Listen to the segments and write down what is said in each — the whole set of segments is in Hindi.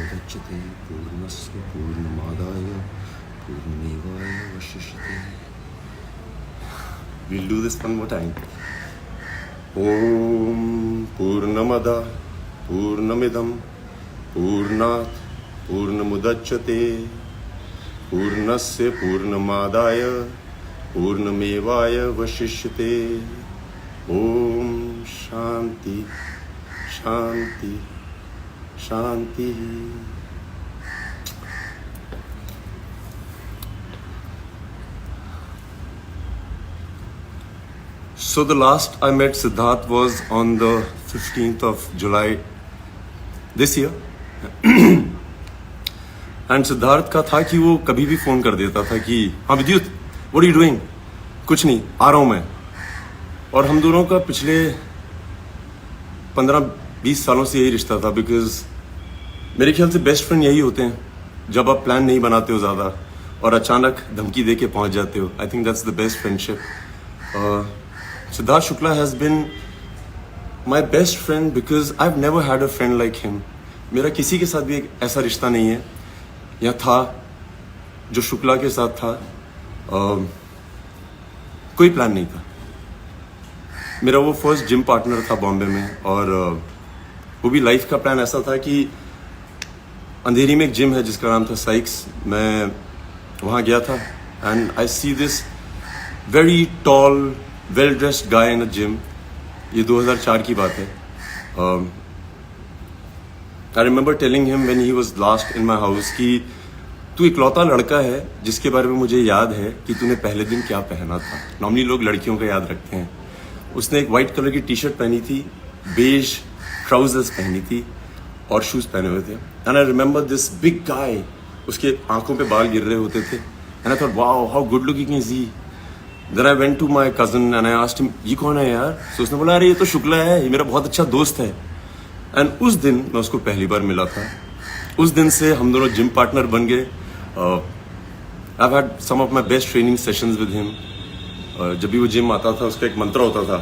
पूर्णमुदच्यते पूर्णस्य पूर्णमादाय पूर्णमेवावशिष्यते. We'll do this one more time. Om Purnamada Purnamidam Purnat Purnamudachyate Purnasya Purnamadaya Purnamevaya Vashishyate. Om Shanti Shanti Shanti. So the last I met Siddharth was on the 15th of July this year. And Siddharth का था कि वो कभी भी फोन कर देता था कि हाँ विद्युत, व्हाट आर यू डूइंग? कुछ नहीं, आ रहा हूँ मैं. और हम दोनों का पिछले 15-20 सालों से यही रिश्ता था. बिकॉज मेरे ख्याल से बेस्ट फ्रेंड यही होते हैं जब आप प्लान नहीं बनाते हो ज़्यादा और अचानक धमकी दे के पहुँच जाते हो. I think that's the best friendship. Siddharth Shukla has been my best friend because I've never had a friend like him. मेरा किसी के साथ भी एक ऐसा रिश्ता नहीं है या था जो शुक्ला के साथ था. कोई प्लान नहीं था. मेरा वो फर्स्ट जिम पार्टनर था बॉम्बे में. और वो भी लाइफ का प्लान ऐसा था कि अंधेरी में एक जिम है जिसका नाम था साइक्स. मैं वहाँ गया था and I see this very tall well dressed guy in a gym. ये 2004 की बात है. I remember telling him when he was last in my house कि तू इकलौता लड़का है जिसके बारे में मुझे याद है कि तूने पहले दिन क्या पहना था. नॉर्मली लोग लड़कियों का याद रखते हैं. उसने एक वाइट कलर की टी शर्ट पहनी थी, बेज ट्राउजर्स पहनी थी और शूज पहने हुए थे. And I remember this big guy. उसके आंखों पे बाल गिर रहे होते थे. And I thought wow how good looking is he. Then I went to my cousin and I asked him, ये कौन है यार? So उसने बोला अरे ये तो शुक्ला है, ये मेरा बहुत अच्छा दोस्त है. एंड उस दिन मैं उसको पहली बार मिला था. उस दिन से हम दोनों जिम पार्टनर बन गए. I've had some of my best training sessions with him. जब भी वो जिम आता था उसका एक मंत्र होता था,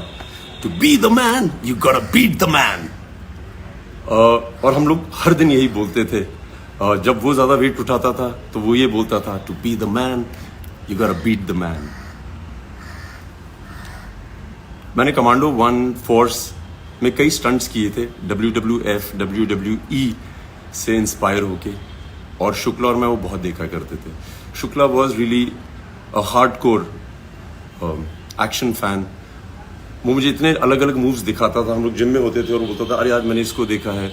To be the man, you gotta beat the man. और हम लोग हर दिन यही बोलते थे. जब वो ज़्यादा वेट उठाता था तो वो ये बोलता था, To be the man, you gotta beat the man. मैंने कमांडो 1 फोर्स में कई स्टंट्स किए थे WWF, WWE से इंस्पायर होके. और शुक्ला और मैं वो बहुत देखा करते थे. Shukla was really a hardcore action fan. वो मुझे इतने अलग अलग मूव्स दिखाता था. हम लोग जिम में होते थे और वो बोलता था अरे आज मैंने इसको देखा है.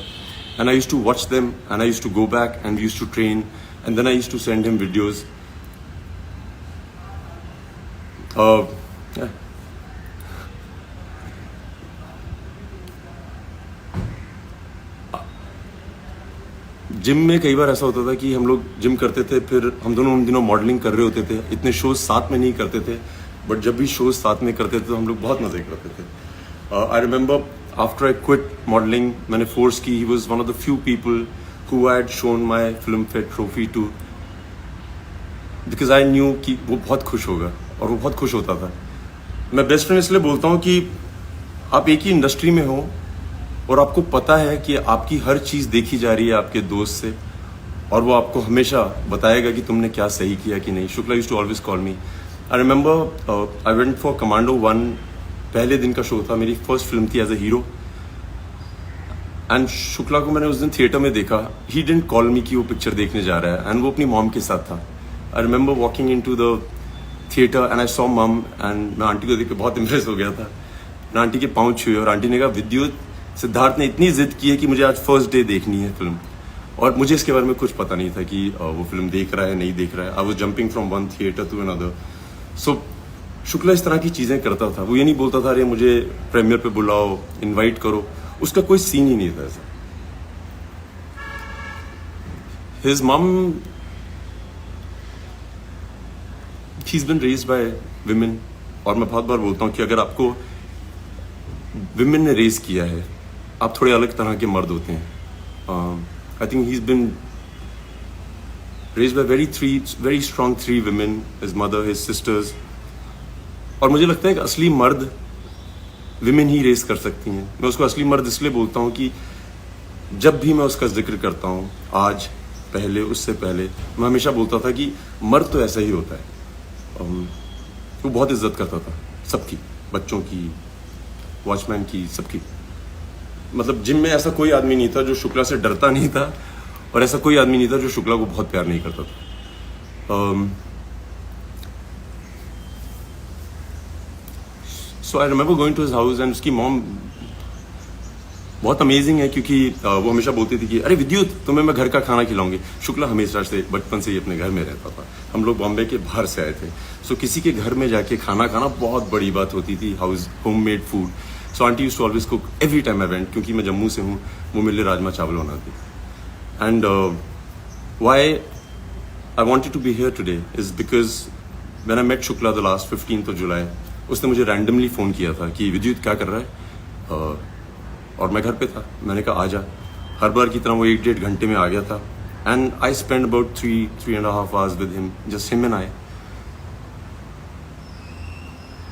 And I used to watch them and I used to go back and we used to train and then I used to send him videos. Gym में कई बार ऐसा होता था कि हम लोग जिम करते थे, फिर हम दोनों उन दिनों मॉडलिंग कर रहे होते थे. इतने शोज साथ में नहीं करते थे, बट जब भी शोज साथ में करते थे तो हम लोग बहुत मजे करते थे. I remember after I quit modelling, मैंने फोर्स की. He was one of the few people who had shown my Filmfare trophy too, because I knew कि वो बहुत खुश होगा और वो बहुत खुश होता था. मैं बेस्ट फ्रेंड इसलिए बोलता हूँ कि आप एक ही इंडस्ट्री में हो और आपको पता है कि आपकी हर चीज़ देखी जा रही है आपके दोस्त से और वो आपको हमेशा बताएगा कि तुमने क्या सही किया कि नहीं. Shukla used to always call me. I remember I went for Commando 1. पहले दिन का शो था, मेरी फर्स्ट फिल्म थी as a hero. And Shukla को मैंने उस दिन थिएटर में देखा. ही डिडंट कॉल मी कि वो पिक्चर देखने जा रहा है. एंड वो अपनी मॉम के साथ था. I remember walking in to the theatre and I saw mum. And मैं आंटी को देख के बहुत इम्प्रेस हो गया था. मैं आंटी के पाँव छुए और आंटी ने कहा विद्युत, सिद्धार्थ ने इतनी जिद की है कि मुझे आज फर्स्ट डे देखनी है फिल्म. और मुझे इसके बारे में कुछ पता नहीं था कि वो फिल्म देख रहा है नहीं देख रहा है. I was jumping from one theatre to another. So Shukla इस तरह की चीज़ें करता था. वो ये नहीं बोलता था अरे मुझे प्रीमियर पे बुलाओ, इनवाइट करो. उसका कोई सीन ही नहीं था ऐसा. His mum, she is been raised by women. और मैं बहुत बार बोलता हूँ कि अगर आपको विमेन ने रेज किया है, आप थोड़े अलग तरह के मर्द होते हैं. I think he is been raised bye very strong 3 women, his mother, his sisters. और मुझे लगता है कि असली मर्द विमेन ही रेस कर सकती हैं. मैं उसको असली मर्द इसलिए बोलता हूँ कि जब भी मैं उसका जिक्र करता हूँ, आज, पहले, उससे पहले, मैं हमेशा बोलता था कि मर्द तो ऐसा ही होता है। वो बहुत इज्जत करता था सबकी, बच्चों की, वॉचमैन की, सबकी। मतलब जिम में ऐसा कोई आदमी नहीं था जो शुक्ला से डरता नहीं था, और ऐसा कोई आदमी नहीं था जो शुक्ला को बहुत प्यार नहीं करता था। So I remember going to his house and उसकी मॉम बहुत अमेजिंग है, क्योंकि वो हमेशा बोलती थी कि अरे विद्युत, तुम्हें मैं घर का खाना खिलाऊंगी। शुक्ला हमेशा से बचपन से ही अपने घर में रहता था। हम लोग बॉम्बे के बाहर से आए थे, सो किसी के घर में जाके खाना खाना बहुत बड़ी बात होती थी, homemade food. So aunty used to always cook every time I went, क्योंकि मैं जम्मू से हूँ, वो मेरे लिए राजमा चावल बनाती। And why I wanted to be here today is because when I met Shukla the last 15th of July, उसने मुझे रैंडमली फ़ोन किया था कि विद्युत क्या कर रहा है, और मैं घर पे था। मैंने कहा आजा। हर बार की तरह वो 1-1.5 घंटे में आ गया था। And I spend about 3.5 hours with him, just him and I.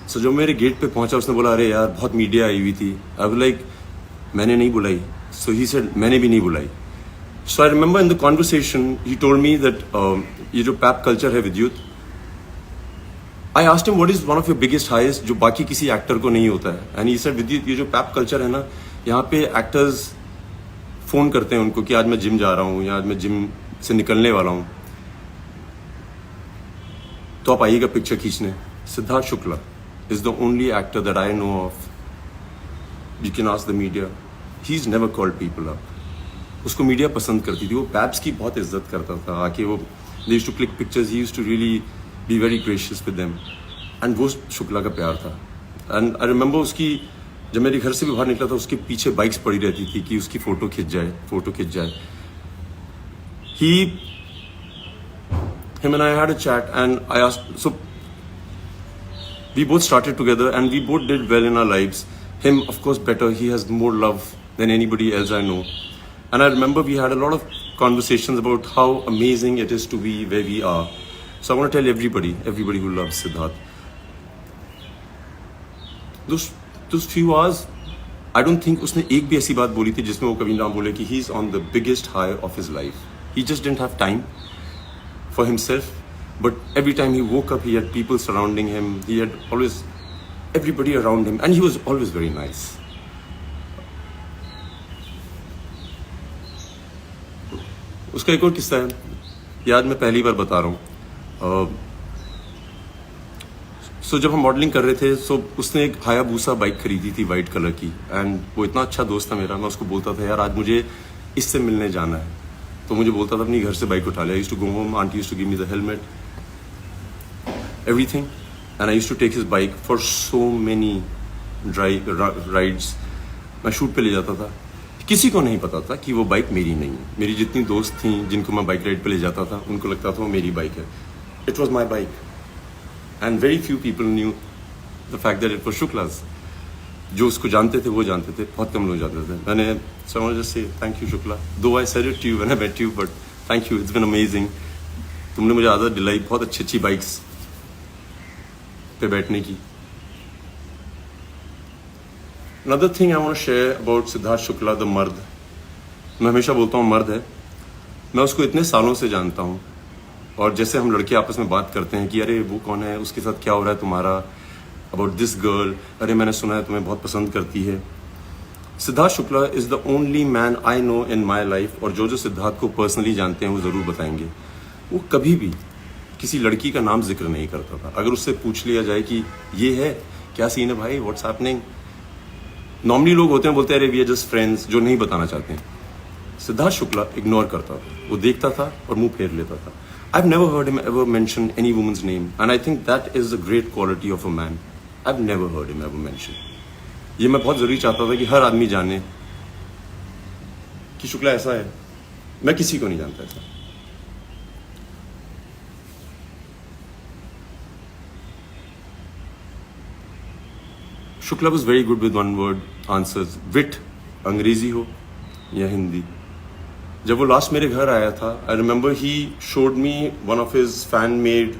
So जब मेरे गेट पे पहुंचा, उसने बोला अरे यार बहुत मीडिया आई हुई थी। आई वाज लाइक मैंने नहीं बुलाई। सो ही सेड मैंने भी नहीं बुलाई। So I remember in the conversation he told me that ये जो पैप कल्चर है Vidyut, I asked him what is one of your biggest heist जो बाकी किसी एक्टर को नहीं होता है। एंड ही सेड विद्युत, ये जो पैप कल्चर है ना, यहाँ पे एक्टर्स फोन करते हैं उनको कि आज मैं जिम जा रहा हूँ या आज मैं जिम से निकलने वाला हूँ, तो आप आइएगा पिक्चर खींचने। Siddharth Shukla is the only actor that I know of, you can ask the media, he is never called people up. उसको मीडिया पसंद करती थी, वो पैप्स की बहुत इज्जत करता था। आके वो they used to click pictures, he used to really be very gracious with them. And वो शुक्ला का प्यार था। एंड आई रिमेंबर उसकी, जब मेरे घर से भी बाहर निकला था, उसके पीछे बाइक्स पड़ी रहती थी कि उसकी फोटो खिंच जाए। Him and I had a chat and I asked, so we both started together and we both did well in our lives. Him, of course, better. He has more love than anybody else I know. And I remember we had a lot of conversations about how amazing it is to be where we are. So I want to tell everybody who loves Siddharth, those few hours, I don't think उसने एक भी ऐसी बात बोली थी जिसमें वो कभी ना बोले कि he is on the biggest high of his life. He just didn't have time for himself, but every time he woke up, he had people surrounding him. He had always everybody around him, and he was always very nice. उसका एक और किस्सा है, याद मैं पहली बार बता रहा हूँ। सो जब हम मॉडलिंग कर रहे थे, सो उसने एक हायाबूसा बाइक खरीदी थी वाइट कलर की। एंड वो इतना अच्छा दोस्त था मेरा, मैं उसको बोलता था यार आज मुझे इससे मिलने जाना है, तो मुझे बोलता था अपनी घर से बाइक उठा ले। I used to go home, aunty used to give me the helmet, everything, and I used to take his bike for so many rides. मैं शूट पे ले जाता था, किसी को नहीं पता था कि वो बाइक मेरी नहीं है। मेरी जितनी दोस्त थी जिनको मैं बाइक राइड पे ले जाता था, उनको लगता था वो मेरी बाइक है। It was my bike, and very few people knew the fact that it was Shukla's. जो उसको जानते थे वो जानते थे, बहुत कम लोग जानते थे। मैंने समझ से thank you Shukla, though I said it to you when I met you, but thank you, it's been amazing. तुमने मुझे आदत दिलाई बहुत अच्छी अच्छी बाइक्स पे बैठने की। Another thing I want to share about Siddharth Shukla, the मर्द। मैं हमेशा बोलता हूँ मर्द है। मैं उसको इतने सालों से जानता हूँ, और जैसे हम लड़के आपस में बात करते हैं कि अरे वो कौन है, उसके साथ क्या हो रहा है तुम्हारा, अबाउट दिस गर्ल, अरे मैंने सुना है तुम्हें बहुत पसंद करती है। Siddharth Shukla is the only man I know in my life, और जो सिद्धार्थ को पर्सनली जानते हैं वो ज़रूर बताएंगे, वो कभी भी किसी लड़की का नाम जिक्र नहीं करता था। अगर उससे पूछ लिया जाए कि ये है क्या सीन है भाई, व्हाट्स हैपनिंग, नॉर्मली लोग होते हैं बोलते हैं अरे वी आर जस्ट फ्रेंड्स, जो नहीं बताना चाहते हैं। सिद्धार्थ शुक्ला इग्नोर करता था, वो देखता था और मुंह फेर लेता था। I've never heard him ever mention any woman's name, and I think that is a great quality of a man. I've never heard him ever mention. ये मैं बहुत जरूरी चाहता था कि हर आदमी जाने कि शुक्ला ऐसा है। मैं किसी को नहीं जानता ऐसा। Shukla was very good with one word answers. Wit, अंग्रेजी हो या हिंदी। जब वो लास्ट मेरे घर आया था, I remember he showed me one of his fan made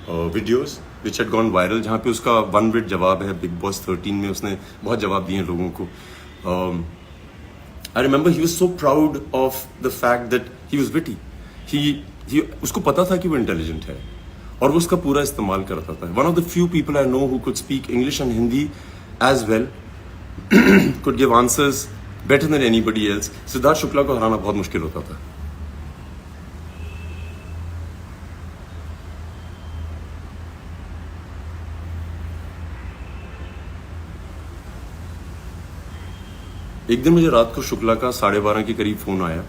videos which had gone viral, जहाँ पे उसका 1 मिनट जवाब है बिग बॉस 13 में। उसने बहुत जवाब दिए लोगों को। I remember he was so proud of the fact that he was witty. He उसको पता था कि वो intelligent है और वो उसका पूरा इस्तेमाल करता था. One of the few people I know who could speak English and Hindi as well, could give answers better than anybody else. Siddharth Shukla को हराना बहुत मुश्किल होता था. एक दिन मुझे रात को शुक्ला का 12:30 के करीब फोन आया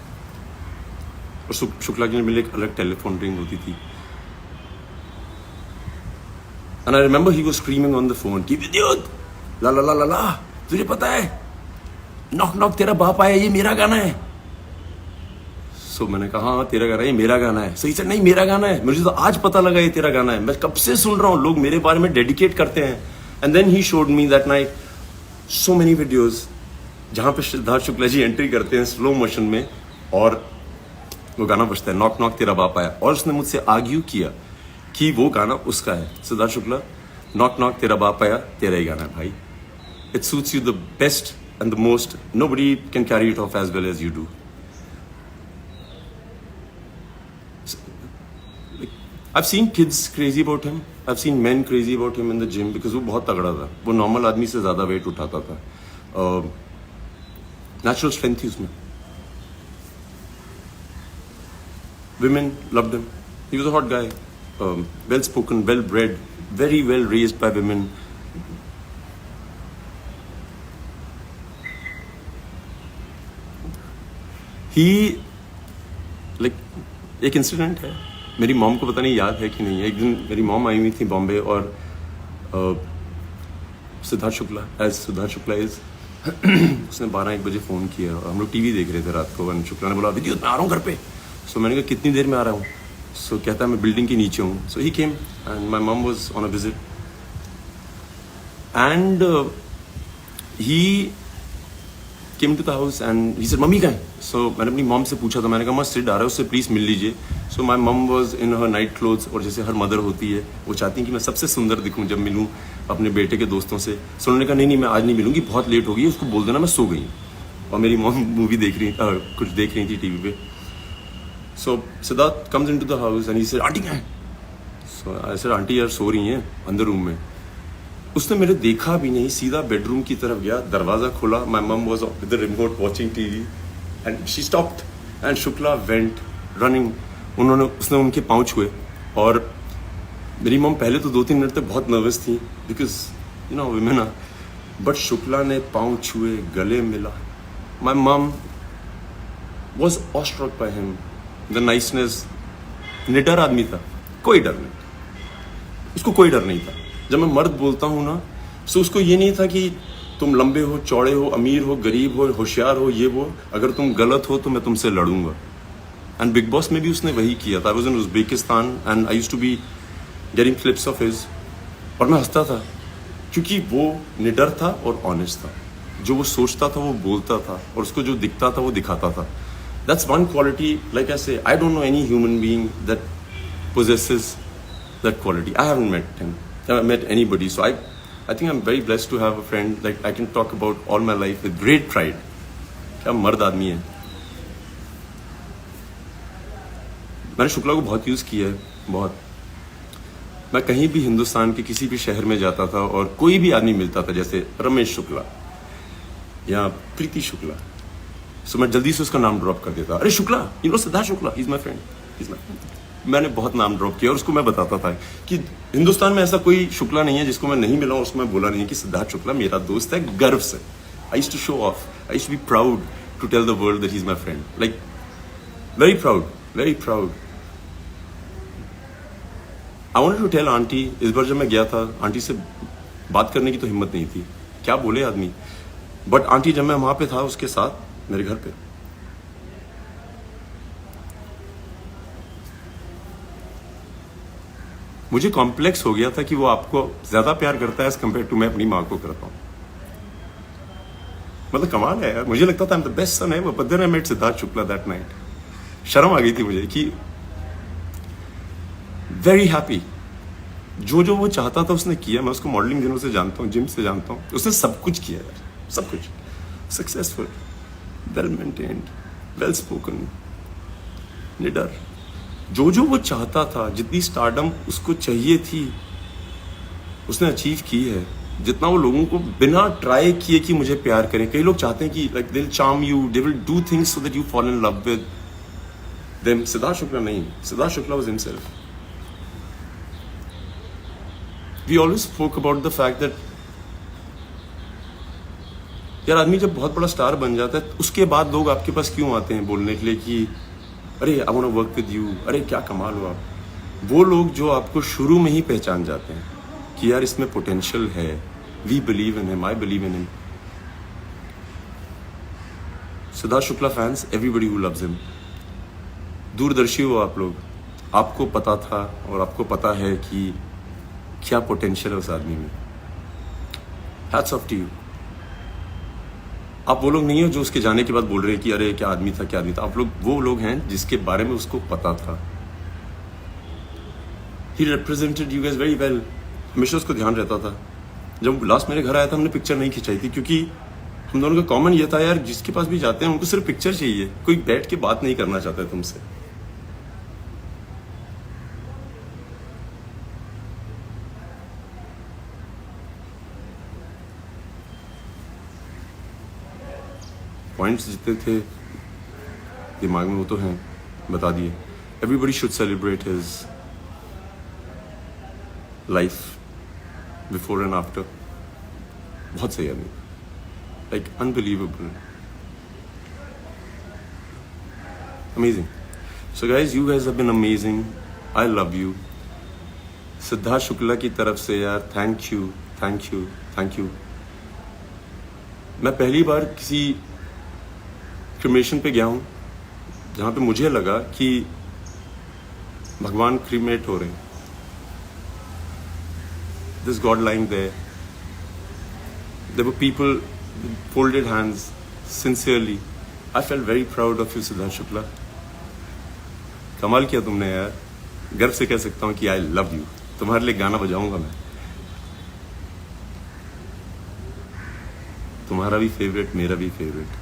और शुक्ला के लिए मेरे एक अलग टेलीफोन रिंग होती थी. And I remember he was screaming on the phone, "कि विद्युत, ला ला ला ला ला, तुझे पता है, नॉक नॉक तेरा बाप आया, ये मेरा गाना है." So मैंने कहा हाँ तेरा गाना है, ये मेरा गाना है. So he said नहीं मेरा गाना है, मुझे तो आज पता लगा ये तेरा गाना है, मैं कब से सुन रहा हूँ, लोग मेरे बारे में डेडिकेट करते हैं. And then he showed me that night so many videos जहाँ पे सिद्धार्थ शुक्ला जी एंट्री करते हैं स्लो मोशन में और वो गाना बजता है, नॉक नॉक तेरा बाप आया. और उसने मुझसे आर्ग्यू किया कि वो गाना उसका है. सिद्धार्थ शुक्ला, नॉक नॉक तेरा बाप आया, तेरा ही गाना है भाई. It suits you the best and the most. Nobody can carry it off as well as you do. I've seen kids crazy about him. I've seen men crazy about him in the gym because वो बहुत तगड़ा था. वो नॉर्मल आदमी से ज़्यादा वेट उठाता था. नेचुरल स्ट्रेंथ थी उसमें. Women loved him. He was a hot guy. Well spoken, well bred, very well raised by women. He, like, एक इंसिडेंट है, मेरी मॉम को पता नहीं याद है कि नहीं है. एक दिन मेरी मॉम आई हुई थी बॉम्बे और सिद्धार्थ शुक्ला इज उसने 12-1 बजे फ़ोन किया और हम लोग टीवी देख रहे थे रात को. और शुक्ला ने बोला विद्युत मैं आ रहा हूँ घर पे. सो मैंने कहा कितनी देर में आ रहा हूँ. सो कहता है मैं बिल्डिंग के नीचे हूँ. So he came and my mom was on a visit and he came to the house and he said मम्मी कहाँ है. सो मैंने अपनी मॉम से पूछा था, मैंने कहा मस्त सिड आ रहा है, उससे प्लीज़ मिल लीजिए. So my mom was in her night clothes और जैसे हर मदर होती है वो चाहती है कि मैं सबसे सुंदर दिखूं जब मिलूं अपने बेटे के दोस्तों से. सो उन्होंने कहा नहीं मैं आज नहीं मिलूंगी, बहुत लेट हो गई, उसको बोल देना मैं सो गई. और मेरी मॉम मूवी देख रही कुछ देख रही थी टीवी पे. So Siddharth comes into the house and he said aunty कहाँ है. सो आई सेड आंटी यार सो रही हैं अंदर रूम में. उसने मेरे देखा भी नहीं, सीधा बेडरूम की तरफ गया, दरवाजा खोला. माई mum was with the remote watching TV and she stopped and Shukla went running. उसने उनके पाँव छुए और मेरी मम पहले तो 2-3 मिनट तक बहुत नर्वस थी because you know women are. But Shukla ने पाँव छुए, गले मिला. My mum was awestruck by him, the niceness. निडर आदमी था, कोई डर नहीं, उसको कोई डर नहीं था. जब मैं मर्द बोलता हूँ ना, सो उसको ये नहीं था कि तुम लंबे हो, चौड़े हो, अमीर हो, गरीब हो, होशियार हो, ये वो, अगर तुम गलत हो तो मैं तुमसे लड़ूंगा. एंड बिग बॉस में भी उसने वही किया था. I was in Uzbekistan and I used to be getting clips of his और मैं हंसता था क्योंकि वो निडर था और ऑनेस्ट था. जो वो सोचता था वो बोलता था और उसको जो दिखता था वो दिखाता था. That's one quality. Like I say I don't know any human being that possesses that quality. I haven't met him. I haven't met anybody. So I think I'm very blessed to have a friend like I can talk about all my life with great pride. क्या मर्द आदमी है. मैंने शुक्ला को बहुत यूज़ किया है, बहुत. मैं कहीं भी हिंदुस्तान के किसी भी शहर में जाता था और कोई भी आदमी मिलता था जैसे रमेश शुक्ला या प्रीति शुक्ला, सो मैं जल्दी से उसका नाम ड्रॉप कर देता. अरे Shukla, you know Siddharth Shukla, he is my friend. मैंने बहुत नाम ड्रॉप किया और उसको मैं बताता था कि हिंदुस्तान में ऐसा कोई शुक्ला नहीं है जिसको मैं नहीं मिला हूं. उसको मैं बोला नहीं कि सिद्धार्थ शुक्ला मेरा दोस्त है, गर्व से. I used to show off, I used to be proud to tell the world that he is my friend. Like very proud, very proud. I wanted to tell aunty. इस बार जब मैं गया था आंटी से बात करने की तो हिम्मत नहीं थी, क्या बोले आदमी. बट आंटी जब मैं वहां पे था उसके साथ मेरे घर पे, मुझे कॉम्प्लेक्स हो गया था कि वो आपको ज्यादा प्यार करता है एज कम्पेयर टू मैं अपनी माँ को करता हूँ. मतलब कमाल है यार. मुझे लगता था I am the best son है, but then I met Siddharth Shukla that night. शर्म आ गई थी मुझे कि वेरी हैप्पी. जो वो चाहता था उसने किया. मैं उसको मॉडलिंग दिनों से जानता हूँ, जिम से जानता हूँ. उसने सब कुछ किया यार, सब कुछ. Successful, well maintained, well spoken, निडर, जो जो वो चाहता था, जितनी स्टारडम उसको चाहिए थी उसने अचीव की है। जितना वो लोगों को बिना ट्राई किए कि मुझे प्यार करें, कई लोग चाहते हैं कि like they will charm you, they will do things so that you fall in love with them. Siddharth Shukla नहीं, Siddharth Shukla was himself. We always spoke about the fact that यार आदमी जब बहुत बड़ा स्टार बन जाता है उसके बाद लोग आपके पास क्यों आते हैं बोलने के लिए कि अरे I want to work with you, अरे क्या कमाल हो आप। वो लोग जो आपको शुरू में ही पहचान जाते हैं कि यार इसमें पोटेंशियल है, we believe in him, I believe in him. Siddharth Shukla fans, everybody who loves him, दूरदर्शी हो आप लोग, आपको पता था और आपको पता है कि क्या पोटेंशियल है उस आदमी में। Hats off to you. आप वो लोग नहीं हो जो उसके जाने के बाद बोल रहे हैं कि अरे क्या आदमी था, क्या आदमी था। आप लोग वो लोग हैं जिसके बारे में उसको पता था। He represented you guys very well. हमेशा उसको ध्यान रहता था। जब लास्ट मेरे घर आया था हमने पिक्चर नहीं खिंचाई थी क्योंकि हम दोनों का कॉमन ये था यार जिसके पास भी जाते हैं उनको सिर्फ पिक्चर चाहिए, कोई बैठ के बात नहीं करना चाहता है तुमसे। पॉइंट्स जितने थे दिमाग में वो तो हैं, बता दिए। Everybody should celebrate his life before and after. बहुत सही आदमी, like unbelievable, amazing. So guys, you guys have been amazing, I love you. Siddharth Shukla की तरफ से यार thank you, thank you, thank you. मैं पहली बार किसी क्रिमेशन पे गया हूँ जहाँ पे मुझे लगा कि भगवान क्रीमेट हो रहे हैं। This god lying there, there were people with folded hands, sincerely. I felt very proud of you, Siddharth Shukla. कमाल किया तुमने यार, गर्व से कह सकता हूँ कि आई लव यू। तुम्हारे लिए गाना बजाऊंगा मैं, तुम्हारा भी फेवरेट, मेरा भी फेवरेट।